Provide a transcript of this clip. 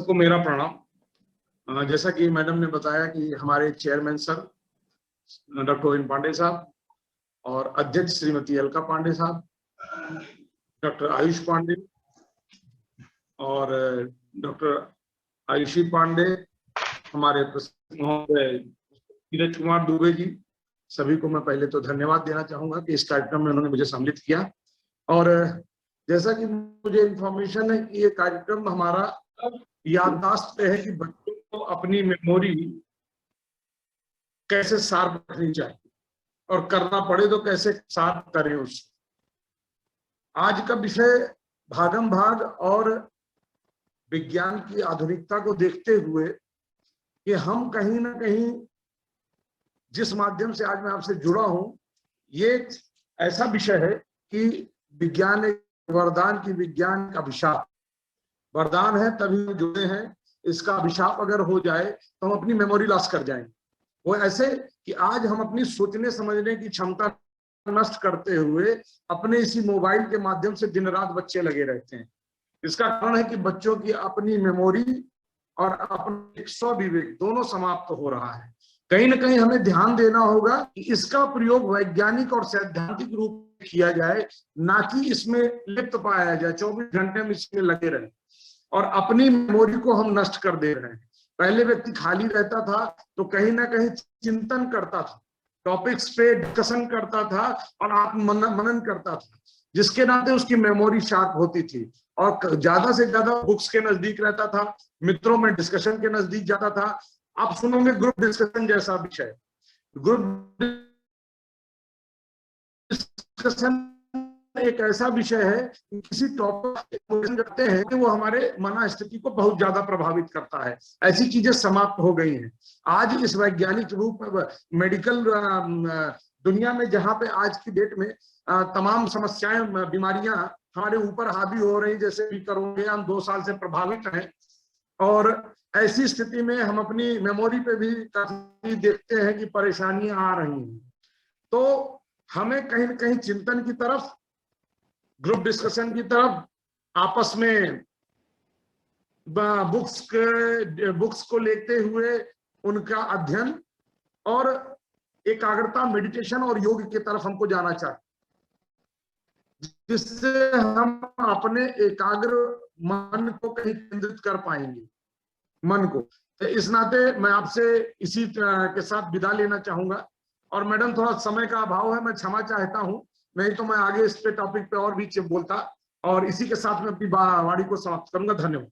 सबको मेरा प्रणाम। जैसा कि मैडम ने बताया कि हमारे chairman sir doctor Govind Pandey साहब और अध्यक्ष श्रीमती अलका पांडे साहब, डॉक्टर आयुष पांडे और डॉक्टर आयुषी पांडे, हमारे महोदय धीरज कुमार दुबे जी, सभी को मैं पहले तो धन्यवाद देना चाहूंगा कि इस कार्यक्रम में उन्होंने मुझे सम्मिलित किया। और जैसा कि मुझे इन्फॉर्मेशन है कि ये कार्यक्रम हमारा याददाश्त पे है कि बच्चों को अपनी मेमोरी कैसे शार्प रखनी चाहिए और करना पड़े तो कैसे शार्प करें उससे। आज का विषय भागम भाग और विज्ञान की आधुनिकता को देखते हुए कि हम कहीं ना कहीं जिस माध्यम से आज मैं आपसे जुड़ा हूं, ये ऐसा विषय है कि विज्ञान एक वरदान की विज्ञान का अभिशाप। वरदान है तभी जुड़े हैं, इसका अभिशाप अगर हो जाए तो हम अपनी मेमोरी लॉस कर जाएंगे। वो ऐसे कि आज हम अपनी सोचने समझने की क्षमता नष्ट करते हुए अपने इसी मोबाइल के माध्यम से दिन रात बच्चे लगे रहते हैं। इसका कारण है कि बच्चों की अपनी मेमोरी और अपने स्व-विवेक दोनों समाप्त हो रहा है। कहीं ना कहीं हमें ध्यान देना होगा कि इसका प्रयोग वैज्ञानिक और सैद्धांतिक रूप में किया जाए, ना कि इसमें लिप्त पाया जाए, 24 घंटे में इसमें लगे रहे और अपनी मेमोरी को हम नष्ट कर दे रहे हैं। पहले व्यक्ति खाली रहता था तो कहीं ना कहीं चिंतन करता था, टॉपिक्स पे डिस्कशन करता था और मनन करता था, जिसके नाते उसकी मेमोरी शार्प होती थी और ज्यादा से ज्यादा बुक्स के नजदीक रहता था, मित्रों में डिस्कशन के नजदीक जाता था। आप सुनोगे ग्रुप डिस्कशन जैसा विषय, ग्रुप डिस्कशन एक ऐसा विषय है कि किसी टॉपिक करते हैं कि वो हमारे मनस्थिति को बहुत ज्यादा प्रभावित करता है। ऐसी चीजें समाप्त हो गई हैं। आज इस वैज्ञानिक रूप में मेडिकल दुनिया में, जहां पे आज की डेट में तमाम समस्याएं, बीमारियां हमारे ऊपर हावी हो रही, जैसे भी कोरोना हम 2 साल से प्रभावित हैं, और ऐसी स्थिति में हम अपनी मेमोरी पे भी काफी देखते हैं कि परेशानियां आ रही हैं। तो हमें कहीं ना कहीं चिंतन की तरफ, ग्रुप डिस्कशन की तरफ, आपस में बुक्स को लेते हुए उनका अध्ययन और एकाग्रता, मेडिटेशन और योग की तरफ हमको जाना चाहिए, जिससे हम अपने एकाग्र मन को कहीं केंद्रित कर पाएंगे, मन को। तो इस नाते मैं आपसे इसी के साथ विदा लेना चाहूंगा। और मैडम, थोड़ा समय का अभाव है, मैं क्षमा चाहता हूं, नहीं तो मैं आगे इस पे टॉपिक पे और भी बोलता। और इसी के साथ मैं अपनी वाणी को समाप्त करूंगा। धन्यवाद।